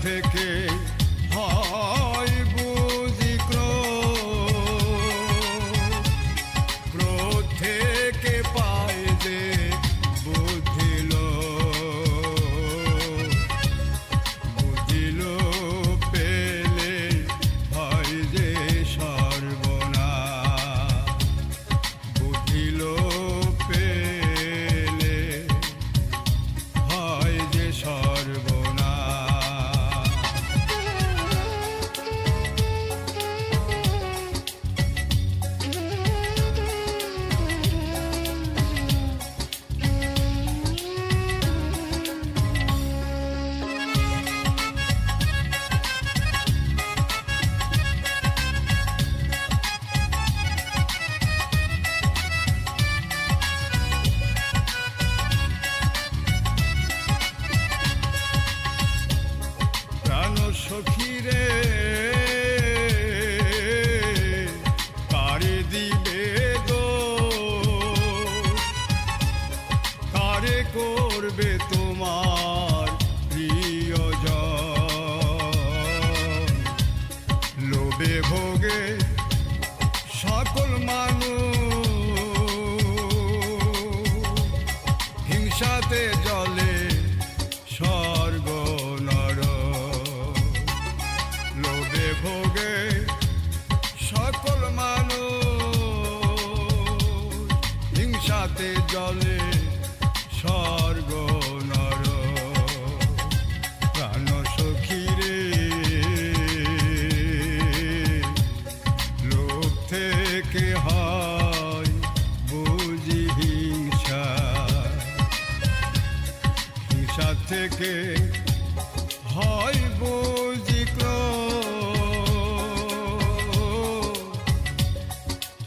থেকে হয় বুঝি ক্রোধ থেকে পায় যে বুঝিল পেলে হয় যে সর্বনাশ বুঝিল পেলে হয় যে সর্বনাশ। সখীরে কারে দিবে দোষ কারে করবে তোমার প্রিয়জন লোভে ভোগে সকল মানুষ হিংসাতে জলে স্বর্গ লোভে ভোগে সকল মানুষ হিংসাতে জলে স্বর্গ নর প্রাণ সখীরে লোভ থেকে হয় বুঝি হিংসা হিংসা থেকে হয় বুঝি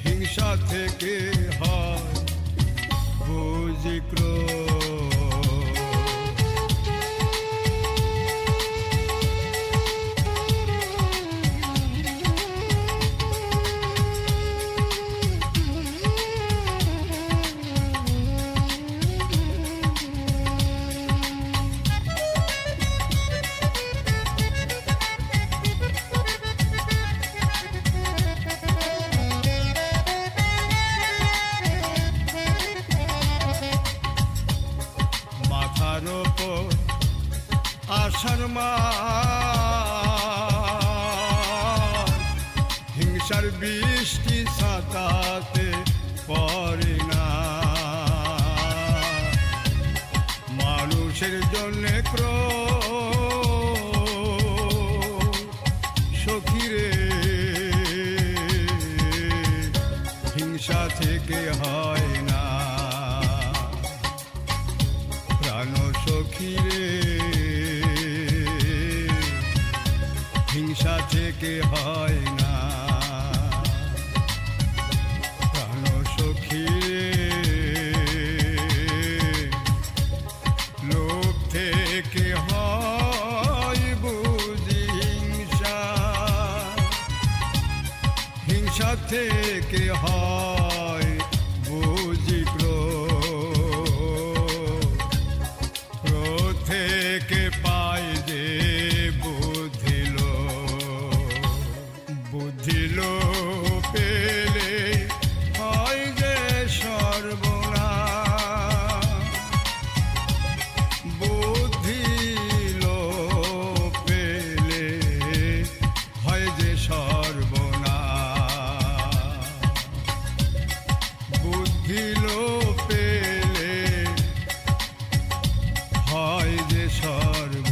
হিংসা থেকে হয় বুঝি আশার হিংসার বৃষ্টি ছাতাতে পড়ে না মানুষের জন্য ক্রোধ সখীরে হিংসা থেকে হয় না প্রাণ সখীরে হিংসা থেকে হয় না প্রাণ সখীরে লোভ থেকে হয় বুঝি হিংসা হিংসা থেকে হয় বুঝি ক্রোধ থেকে পায় যে বুঝিল পেলে হয় যে সর্বনাশ বুঝিল পেলে হয় যে সর্বনাশ বুঝিল পেলে হয় যে সর্বনাশ।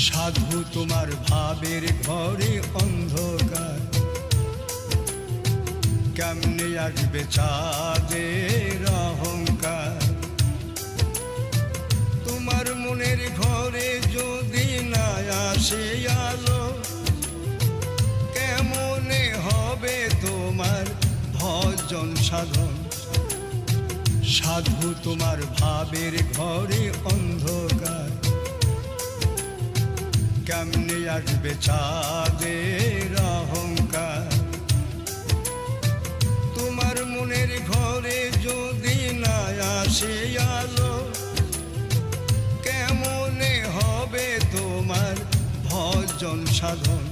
সাধু তোমার ভাবের ঘরে অন্ধকার কেমনে আসবে চাঁদের অহংকার তোমার মনের ঘরে যদি না আসে আলো সাধন। সাধু তোমার ভাবের ঘরে অন্ধকার, কেমনে আসবে চাঁদের অহংকার। তোমার মনের ঘরে যদি না আসে আলো, কেমনে হবে তোমার ভজন সাধন।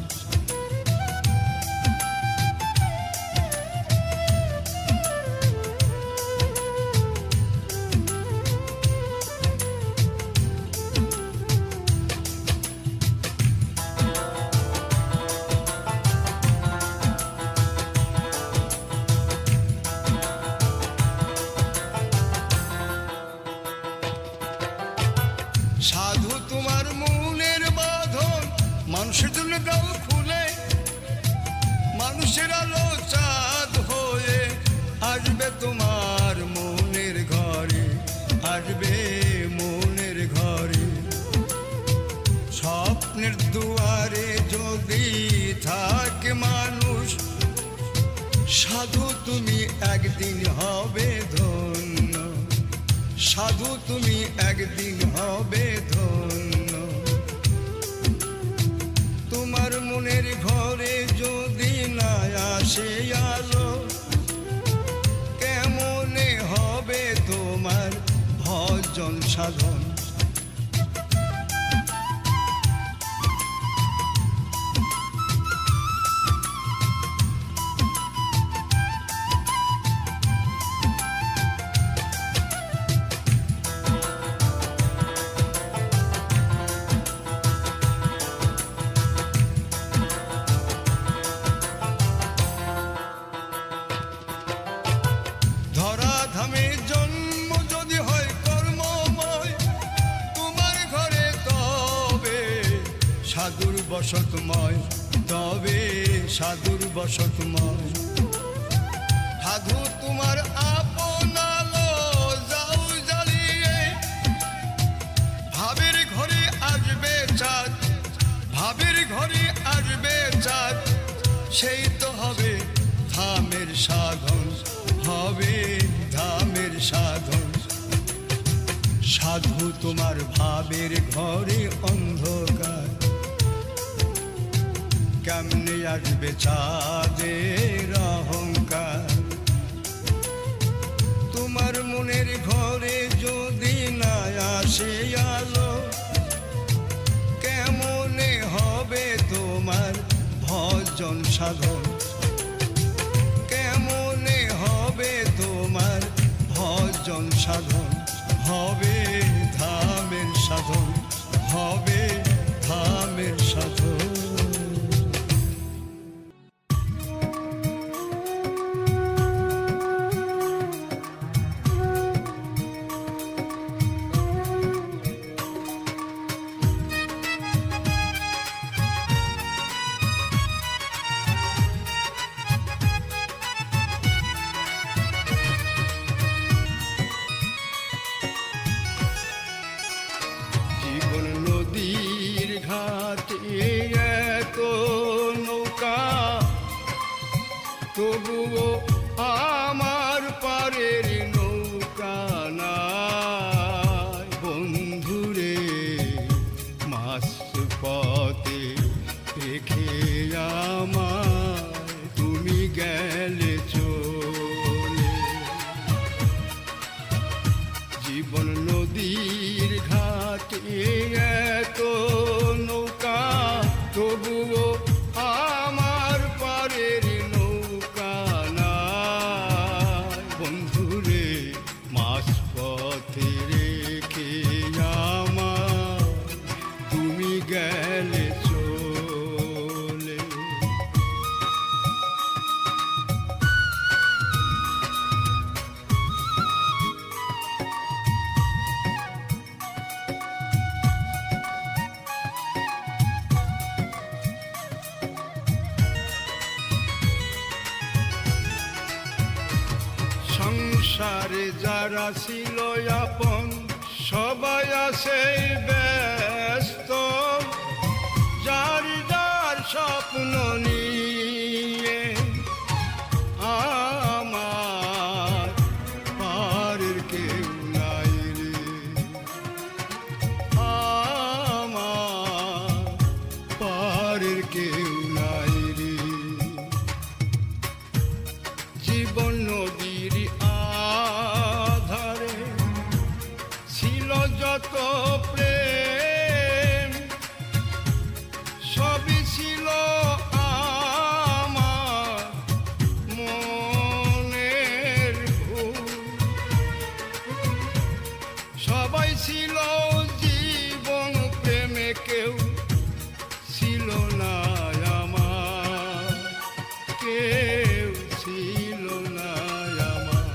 সাধু তোমার মনের বাঁধন মানুষের জন্য দাও খুলে, মানুষের আলো চাঁদ হয়ে আসবে তোমার মনের ঘরে, আসবে মনের ঘরে। স্বপ্নের দুয়ারে যদি থাকে মানুষ, সাধু তুমি একদিন হবে ধন্য, সাধু তুমি একদিন হবে ধন্য। তোমার মনের ঘরে যদি না আসে আলো, কেমনে হবে তোমার ভজন সাধন। ধরাধামে জন্ম যদি হয় কর্মময়, তোমার ঘরে তবে সাধুর বসতময়, তবে সাধুর বসতময়। সাধু তোমার আপন আলো যাও জ্বালিয়ে, ভাবের ঘরে আসবে চাঁদ, ভাবের ঘরে আসবে চাঁদ। সেই তো হবে ধামের সাধন, হবে ধামের সাধন। সাধু তোমার ভাবের ঘরে অন্ধকার, কেমনে আসবে চাঁদের অহংকার। তোমার মনের ঘরে যদি না আসে আলো, কেমনে হবে তোমার ভজন সাধন। কেমনে হবে তোমার ভজন সাধন। হবে ধামের সাধন, হবে ধামের সাধন। নদীর ঘাটে এত নৌকা, তবুও আমার পারের নৌকা নাই। বন্ধুরে মাছ পথে রেখে আমায় তুমি গেলে চলে। জীবন নদীর ঘাটে এত নৌকা, তবুও আমার পারের নৌকা নাই। বন্ধুরে মাছ পথে রেখে আমায় তুমি গেলে চলে। সংসারে যারা ছিল আপন, সবাই আছে ব্যস্ত। যার যার স্বপ্ন নিয়ে আমার কেউ নাই রে। জীবন নদীর আধারে ছিল যত প্রেম, সবই ছিল আমার মনের ভুল। সবাই ছিল জীবন প্রেমে, কেউ ছিল না আমার, কেউ ছিল না আমার।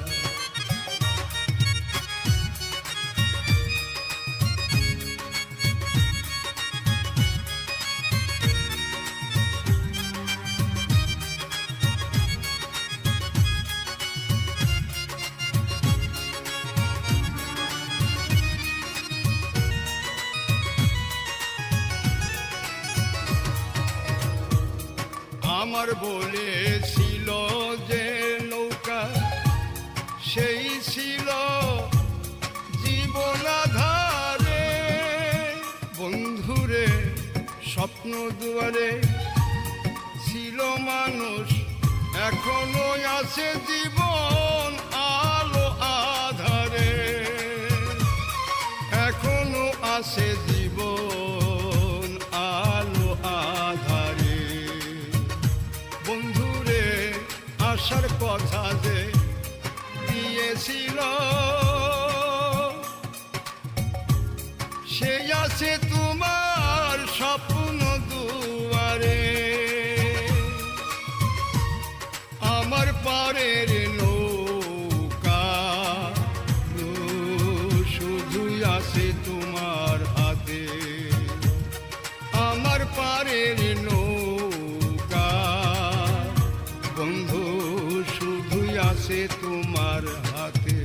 আমার বলেছিল যে নৌকা, সেই ছিল জীবন আধারে। বন্ধুরে স্বপ্ন দুয়ারে ছিল মানুষ, এখনো আছে জীবন আলো আধারে। এখনো আছে জীবন আলো আধারে। বন্ধুরে আসার কথা যে দিয়েছিল, সে আছে তোমার স্বপ্ন দুয়ারে। আমার পারের নৌকা শুধুই আছে তোমার হাতে। আমার পারের নৌকা বন্ধু শুধুই আছে তোমার হাতে।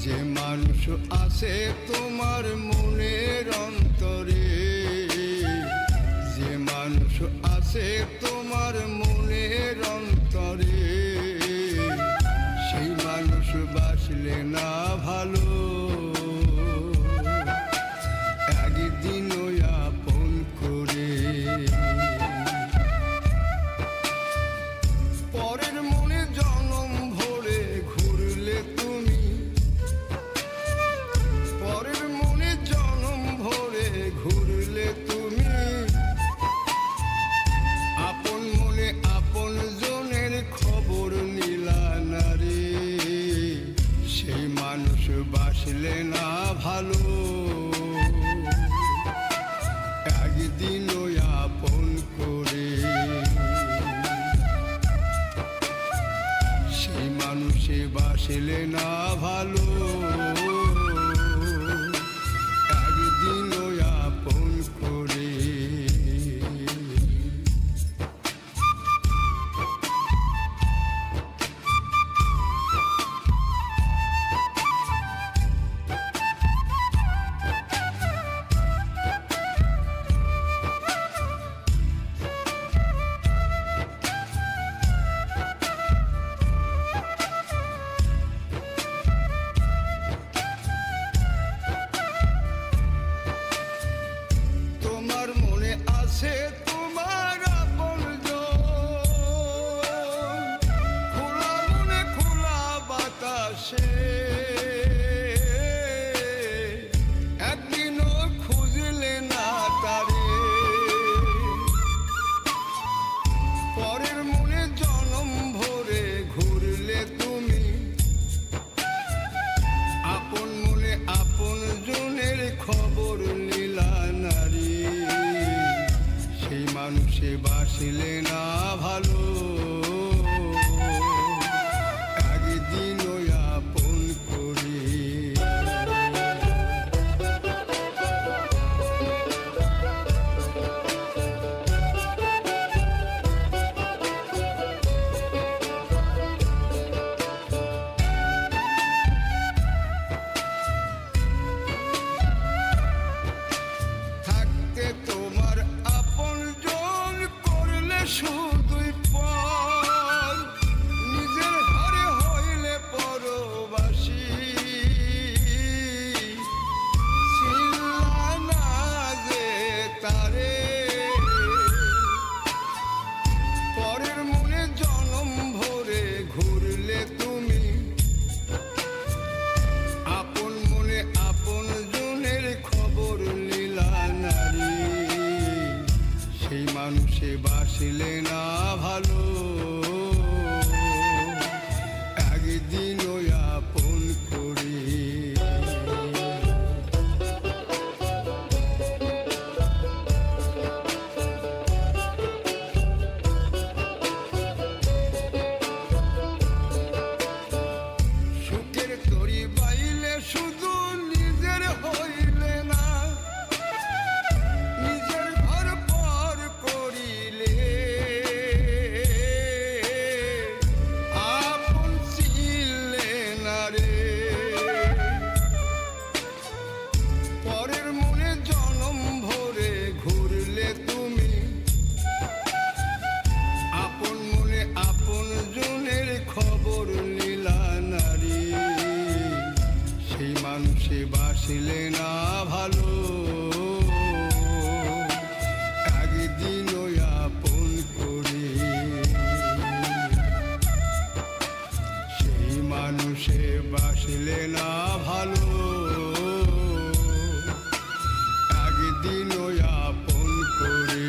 যে মানুষ আছে তোমার মনের অন্তরে, যে মানুষ আছে তোমার মনের অন্তরে, সেই মানুষ বাসলে না ভালো, একদিন আপন করে। পরের মনে জনম ভরে ঘুরলে তুমি, পরের মনে জনম ভরে ঘুরলে তুমি। আপন মনে আপন জনের খবর নিলা না রে, সেই মানুষ বাসলে না ভালো, একদিন আপন করে। সেই মানুষে বাসলে না ভালো, একদিন আপন করে। সে বাসলে না ভালো, একদিন আপন করে।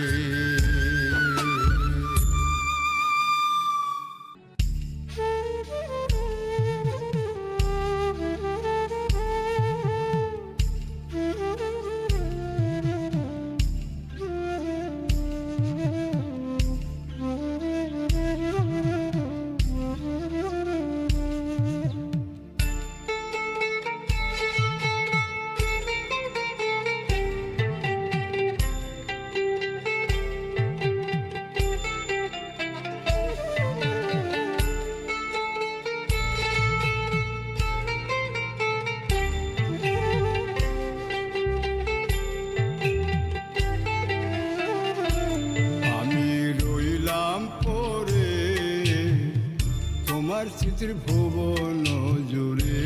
তোমার স্মৃতির ভুবন জুড়ে,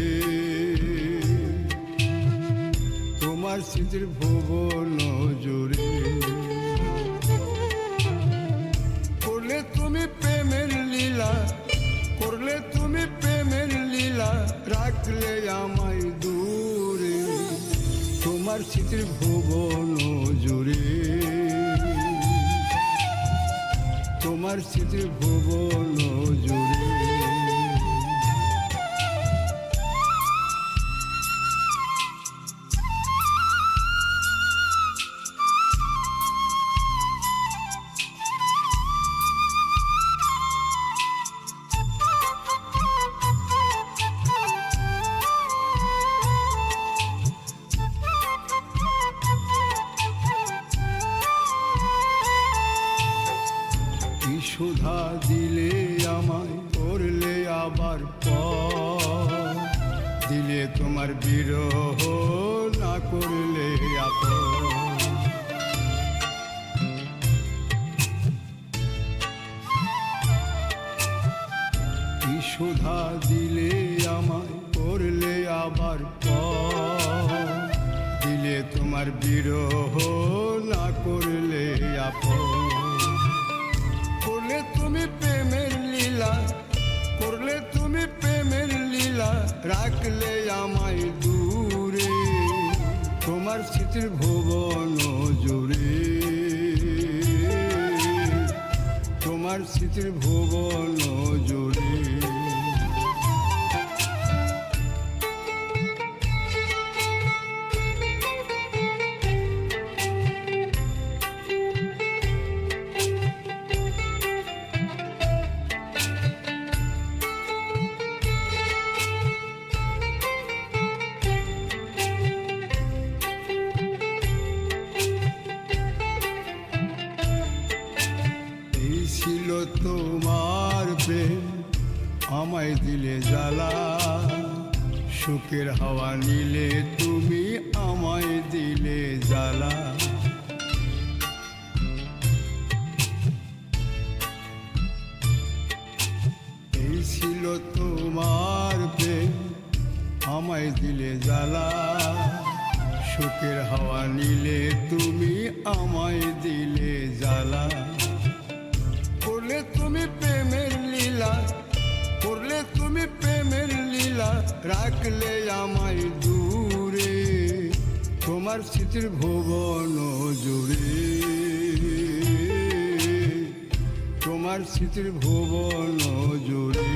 তোমার স্মৃতির ভুবন জুড়ে। করলে তুমি প্রেমের লীলা, করলে তুমি প্রেমের লীলা, রাখলে আমায় দূরে তোমার স্মৃতির ভুবন জুড়ে, তোমার স্মৃতির ভুবন জুড়ে। সুধা দিলে আমায়, করলে আবার পর, দিলে তোমার বিরহ, না করলে আপন। কি সুধা দিলে আমায়, করলে আবার পর, দিলে তোমার বিরহ, না করলে আপন। করলে তুমি প্রেমের লীলা, করলে তুমি প্রেমের লীলা, রাখলে আমায় দূরে তোমার স্মৃতির ভুবন জুড়ে, তোমার স্মৃতির ভুবন জুড়ে। ছিল তোমার প্রেম, আমায় দিলে জ্বালা, সুখের হাওয়া নিলে তুমি আমায় দিলে জ্বালা। এই ছিল তোমার প্রেম, আমায় দিলে জ্বালা, সুখের হাওয়া নিলে তুমি আমায় দিলে জ্বালা। করলে তুমি প্রেমের লীলা, করলে তুমি প্রেমের লীলা, রাখলে আমায় দূরে তোমার স্মৃতির ভুবন জুড়ে, তোমার স্মৃতির ভুবন জুড়ে।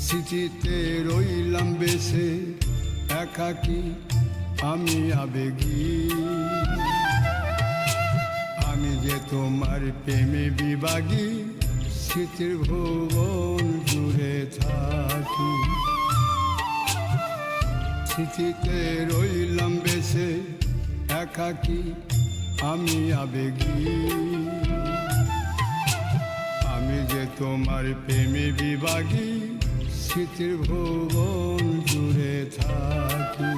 স্মৃতিতে রইলাম বেশে একাকী, আমি আবেগী, আমি যে তোমার প্রেমে বিভাগী, স্মৃতির ভুবন জুড়ে থাকি। স্মৃতিতে রইলাম বেশে একাকী, আমি আবেগী, আমি যে তোমার প্রেমে বিভাগী, স্মৃতির ভুবন জুড়ে থাকি।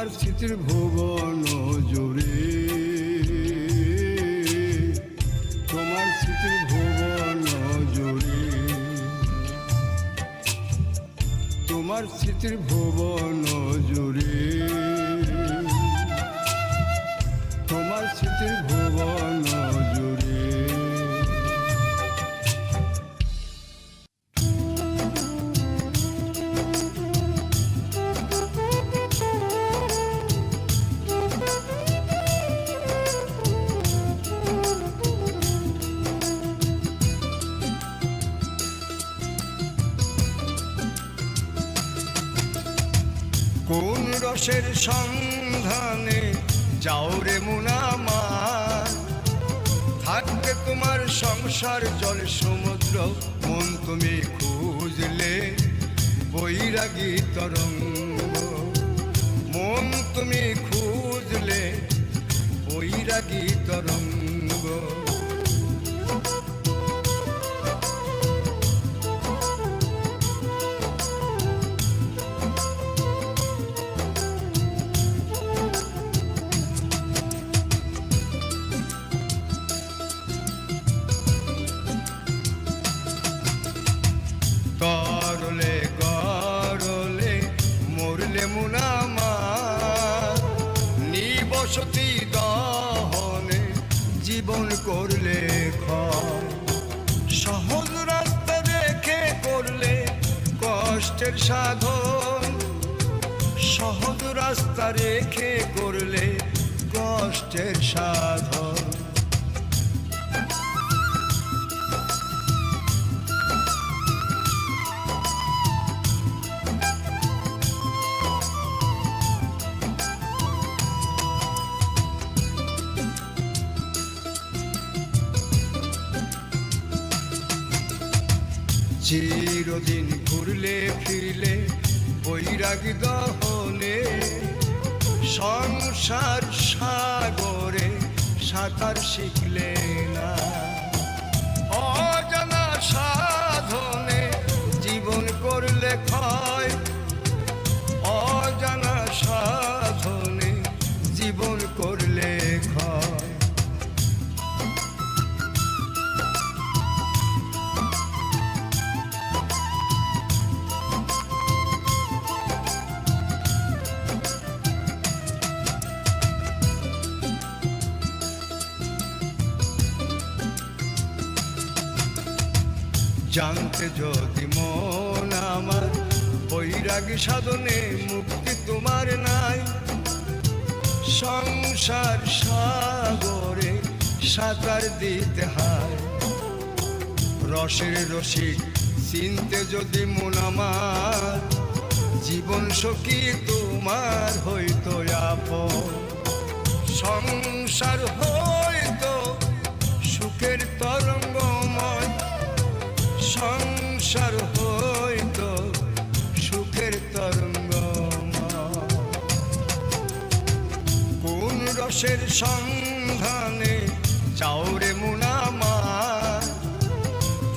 তোমার স্মৃতির ভুবন জুড়ে, তোমার স্মৃতির ভুবন জুড়ে, তোমার স্মৃতির ভুবন জুড়ে, তোমার স্মৃতির ভুবন জুড়ে। কোন রসের সন্ধানে যাও রে মুনামার, থাকবে তোমার সংসার জল সমুদ্র, মন তুমি খুঁজলে বৈরাগী তরঙ্গ, মন তুমি খুঁজলে বৈরাগী তরঙ্গ। করলে করলে মরলে মুনামার, নিবসতি দহনে জীবন করলে ক্ষয়, সহজ রাস্তা রেখে করলে কষ্টের সাধন, সহজ রাস্তা রেখে করলে কষ্টের সাধন। চিরদিন ঘুরলে ফিরলে বৈরাগী দহনে, সংসার সাগরে সাঁতার শিখলে না, অজানা সাধনে জীবন করলে ক্ষয়, অজানা সাধনে জীবন করলে ক্ষয়। জানতে যদি মন আমার বৈরাগী সাধনে মুক্তি তোমার নাই, সংসার সাগরে সাঁতার দিতে হয়। রসের রসিক চিনতে যদি মন আমার, জীবন সখী তোমার হইতো আপন, সংসার হইতো সুখের তরঙ্গময়, সংসার হইতো সুখের তরঙ্গময়। কোন রসের সন্ধানে যাও রে মুনামার,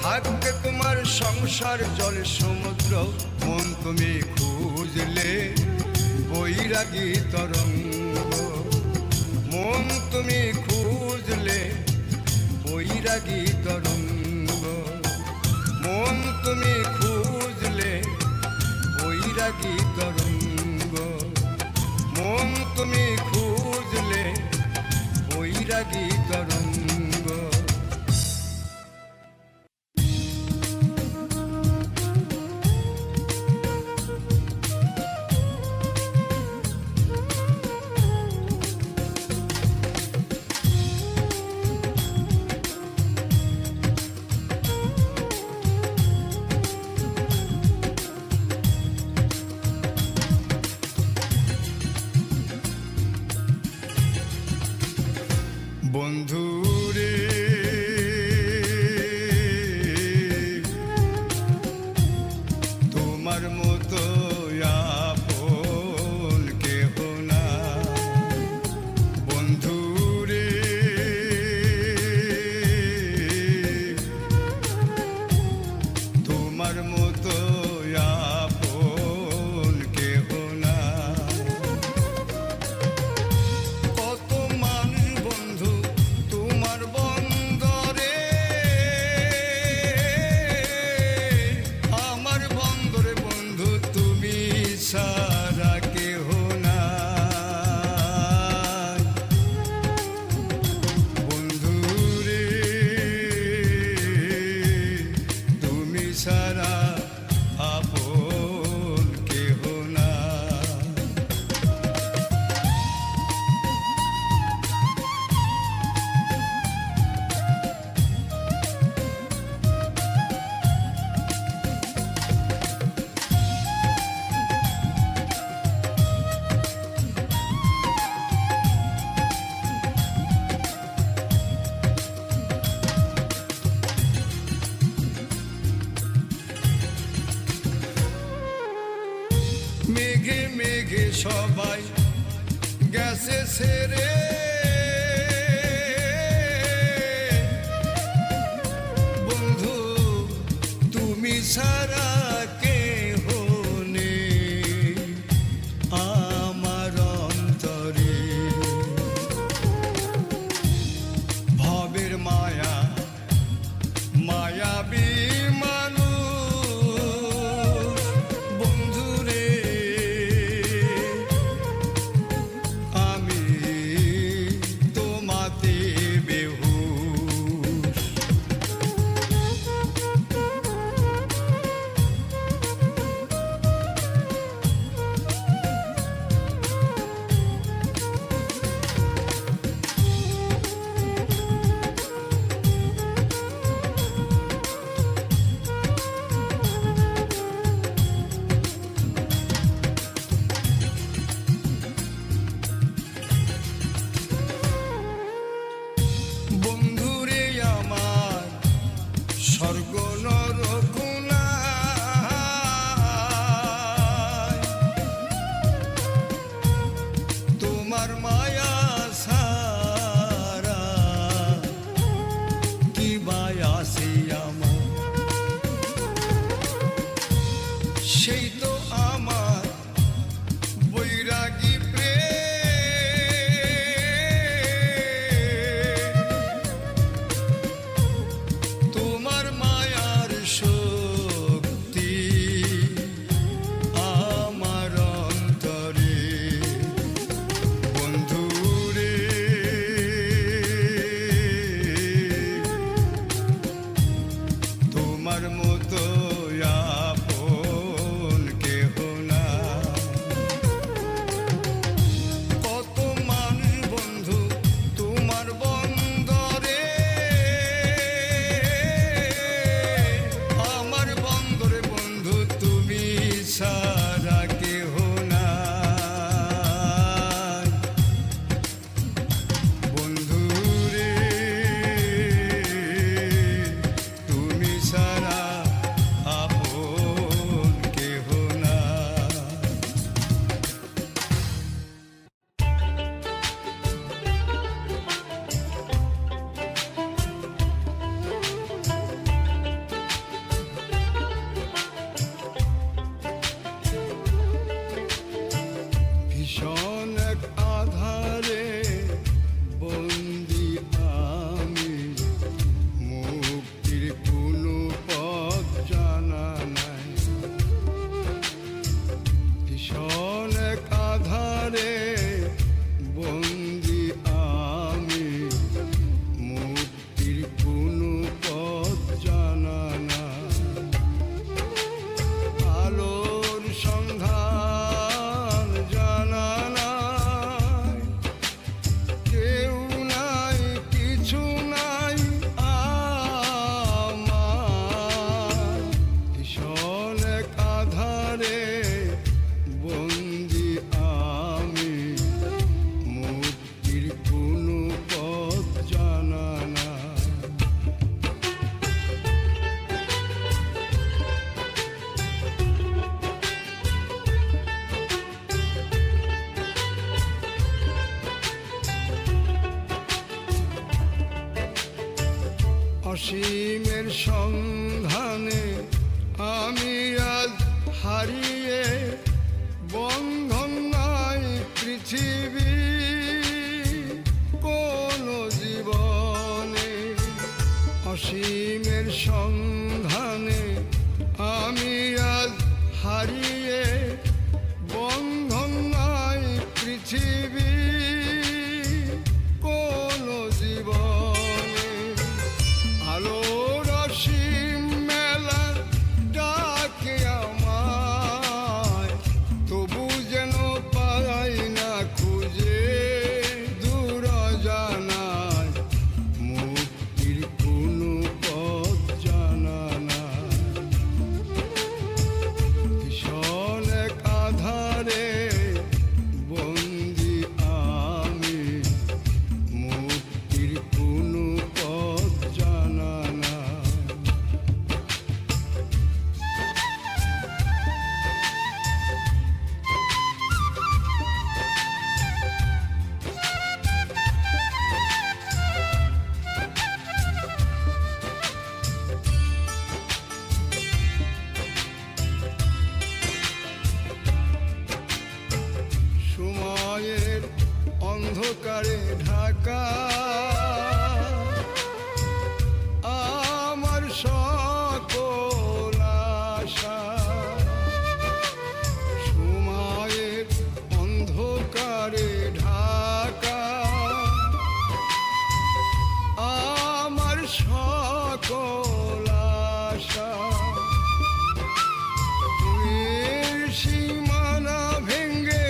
থাকবে তোমার সংসার জল সমুদ্র, মন তুমি খুঁজলে বৈরাগী তরঙ্গ, মন তুমি খুঁজলে বৈরাগী তরঙ্গ, মন তুমি খুঁজলে বৈরাগী তরঙ্গ, মন তুমি খুঁজলে বৈরাগী তরঙ্গ। বন্ধুরে তোমার মতো আপন কেহ না, বন্ধুরে তোমার মতো আপন কেহ না, দেখে সবাই গেছে ছেড়ে, বন্ধু তুমি ছাড়া কেহ নেই আমার অন্তরে। ভবের মায়া মায়াবী মানুষ, বন্ধুরে আমি তোমাতে বেহুশ। বন্ধুরে আমার স্বর্গ নরক নাই, তোমার মায়া ছাড়া কি বায়াসি আমার, সেই তো আমার বৈরাগী তোমার মায়ার শক্তি আমার অন্তরে। বন্ধুরে তোমার মতো আপন কেহ না, কত মানুষ বন্ধু তোমার বন্দরে, আমার বন্দরে বন্ধু তুমি ছাড়া কেহ নাই। বন্ধুরে তুমি ছাড়া আপন কেহ নাই। ভীষণ এক আধারে বন্দি আমি, মুক্তির কোনো পথ জানা নাই। ভীষণ এক আধারে বন্দি আমি, মুক্তির কোনো পথ জানা নাই। আলোর সন্ধান জানা নাই, কেউ নাই কিছু নাই আমার। ভীষণ এক আধারে বন্দি আমি, মুক্তির কোনো পথ জানা নাই। অসীমের সন্ধানে আমি আজ হারিয়ে, বন্ধন নাই পৃথিবী কোন জীবনে। অসীমের সন্ধানে আমি আজ হারিয়ে, বন্ধন নাই পৃথিবী কোন জীবনে। আলোর অসীম মেলা ডাকে আমায়, তবু যেন পাই না খুঁজে দূর জানায়, মুক্তির কোনো পথ জানা ঢাকা আমার সকল আশা সময়ের অন্ধকারে ঢাকা আমার সকল আশা সীমানা ভেঙ্গে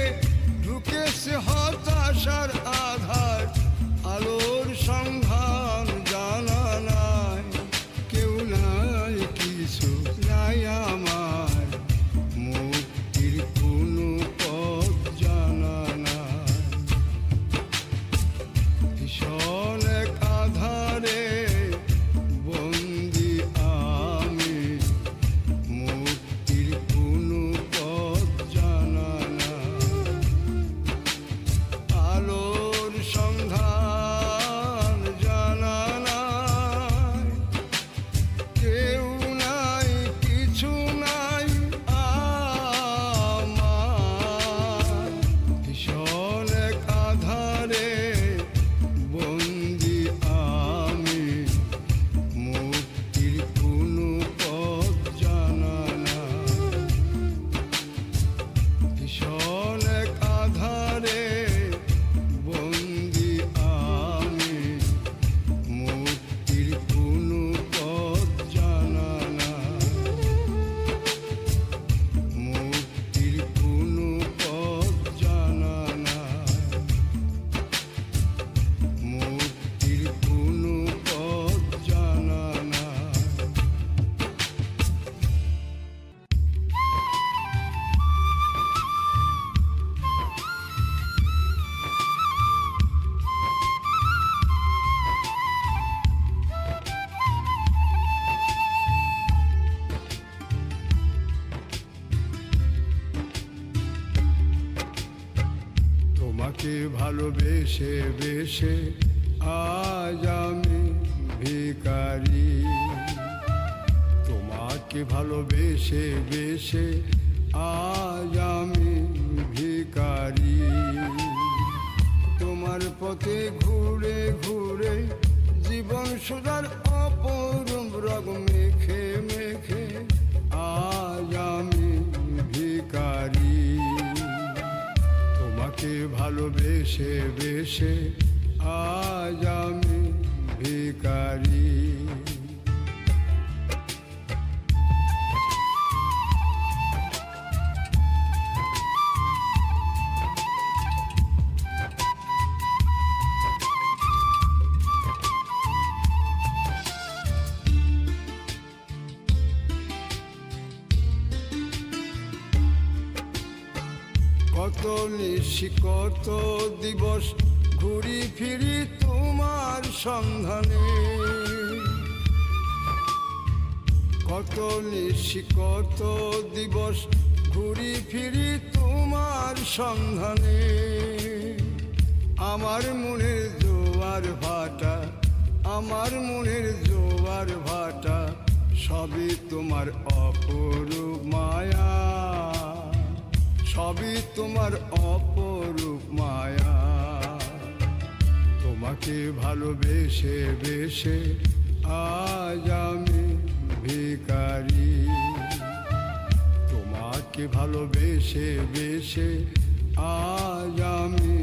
ঢুকেছে হতাশার আধার আলোর সন্ধান জানা নাই কেউ নাই কিছু নাই আমার মুক্তির কোনো পথ জানা নাই ভীষণ এক আধারে বন্দি আমি মুক্তির কোনো পথ জানা নাই আলোর সন্ধান জানা নাই কেউ নাই কিছু নাই আমার ভীষণ এক আধারে বন্দি আমি মুক্তির কোনো পথ জানা নাই ভীষণ এক আধারে বন্দি আমি মুক্তির কোনো পথ জানা নাই মুক্তির কোনো পথ জানা নাই মুক্তির কোনো পথ জানা নাই তোমাকে ভালোবেসে বেসে আজ আমি ভিখারি তোমাকে ভালোবেসে বেসে আজ আমি ভিখারি তোমার পথে ঘুরে ঘুরে জীবন সুধার অপরূপ রগ মেখে মেখে আজ আমি ভিখারি তোমাকে ভালোবেসে বেসে আজ আমি ভিখারি কত নিশি কত দিবস ঘুরি ফিরি তোমার সন্ধানে কত নিশি কত দিবস ঘুরি ফিরি তোমার সন্ধানে আমার মনের জোয়ার ভাটা আমার মনের জোয়ার ভাটা সবই তোমার অপরূপ মায়া সবই তোমার অপরূপ মায়া তোমাকে ভালোবেসে বেসে আজ আমি ভিখারি তোমাকে ভালোবেসে বেসে আজ আমি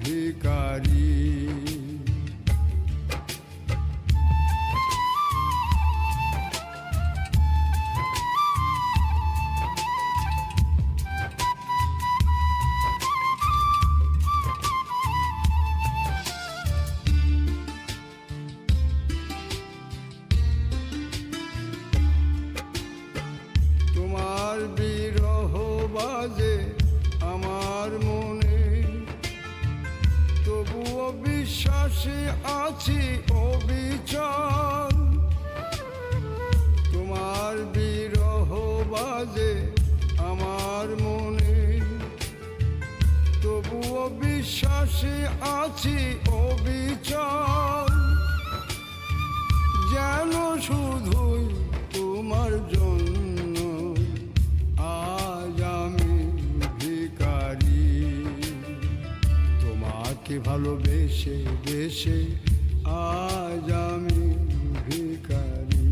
ভিখারি তোমার বিরহ বাজে আমার মনে তবুও বিশ্বাসে আছি অবিচল তোমার বিরহ বাজে আমার মনে তবুও বিশ্বাসে আছি অবিচল যেন শুধুই তোমার জন্য আজ আমি ভিখারি তোমাকে ভালোবেসে বেসে আজ আমি ভিখারি।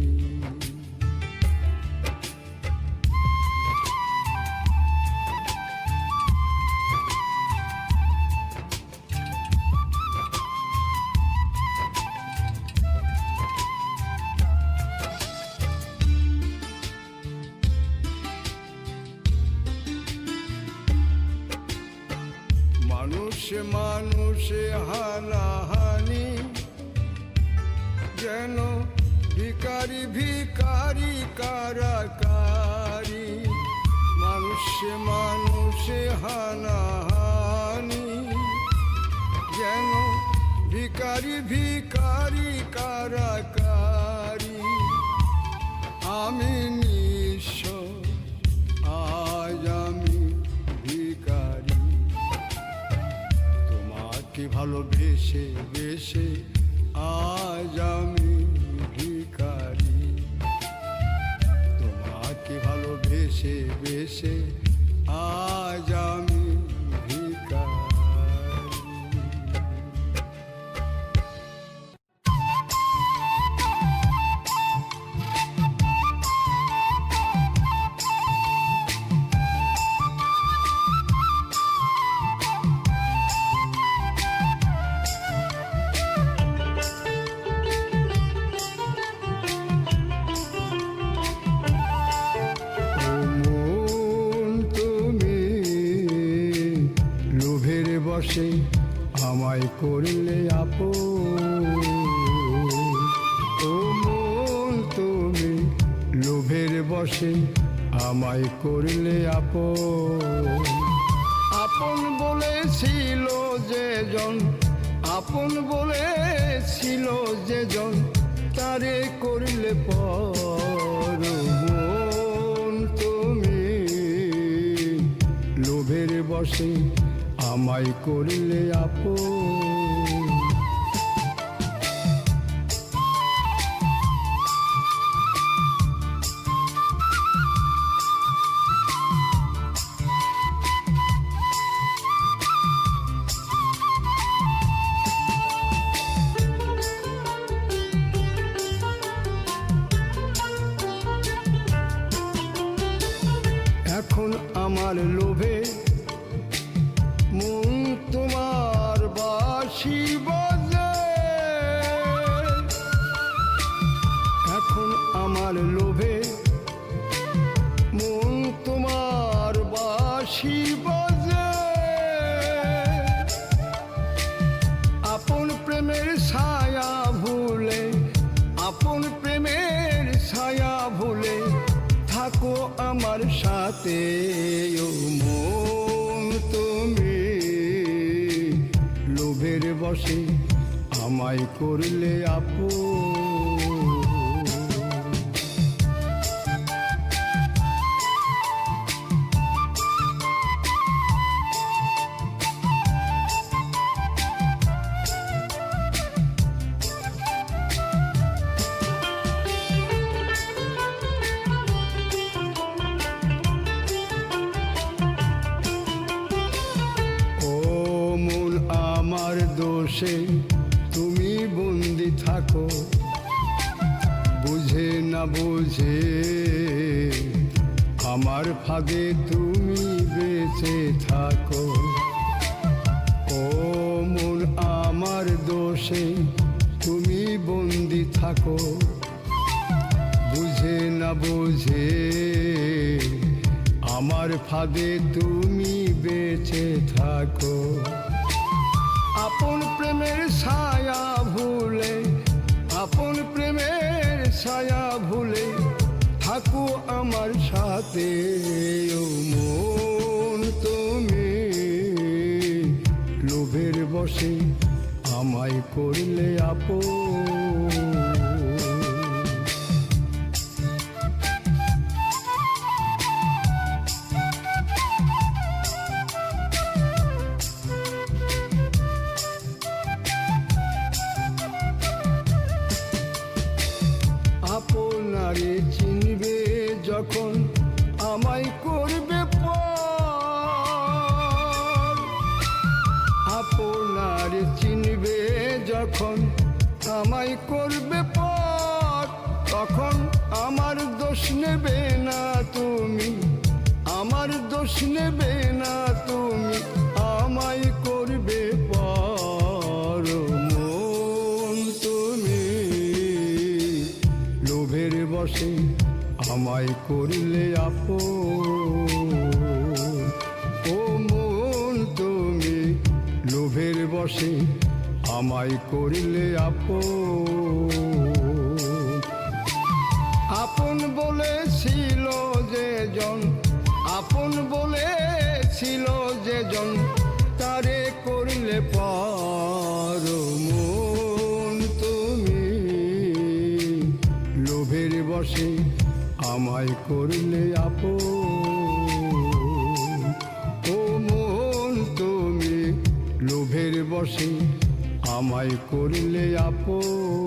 মানুষে মানুষে হানাহানি, যেন ভিখারি ভিখারি কারাকারি। মানুষে মানুষে হানাহানি, যেন ভিখারি ভিখারি কারাকারি। আমি নিঃস্ব, আজ আমি ভিখারি। তোমাকে ভালোবেসে বেসে আজ আমি ভিখারি। তোমাকে ভালোবেসে বেসে আজ আমি ভিখারি। বসে আমায় করলে আপন, ও মন তুমি লোভের বসে আমায় করলে আপন। আপন বলেছিল যেজন, আপন বলেছিল যেজন, তারে করলে পর। মন তুমি লোভের বসে আমায় করলে আপন। এখন আমার লোভে মন তোমার বাঁশি বাজে। এখন আমার লোভে মন তোমার বাঁশি বাজে। আপন প্রেমের ছায়া ভুলে, আপন প্রেমের ছায়া ভুলে থাকো আমার সাথে। ও মন তুমি লোভের বসে আমায় করলে আপন। আমার দোষে তুমি বন্দি থাকো, বুঝে না বুঝে আমার ফাঁদে তুমি বেঁচে থাকো। ও মন আমার দোষে তুমি বন্দি থাকো, বুঝে না বুঝে আমার ফাঁদে তুমি বেঁচে থাকো। আপন প্রেমের ছায়া ভুলে, আপন প্রেমের ছায়া ভুলে থাকো আমার সাথে। ও মন তুমি লোভের বসে আমায় করলে আপন। আপনারে চিনবে যখন আমায় করবে পর। আপনারে চিনবে যখন আমায় করবে পর, তখন আমার দোষ নেবে না তুমি, আমার দোষ নেবে না তুমি, আমায় করবে পর। মন তুমি লোভের বশে আমায় করলে আপন, ও মন তুমি লোভের বশে আমায় করলে আপন। আপন বলেছিল যে জন, আপন বলেছিল যে জন, তারে করলে পর। মন তুমি লোভের বশে আমায় করলে আপন, ও মন তুমি লোভের বশে আমায় করলে আপন।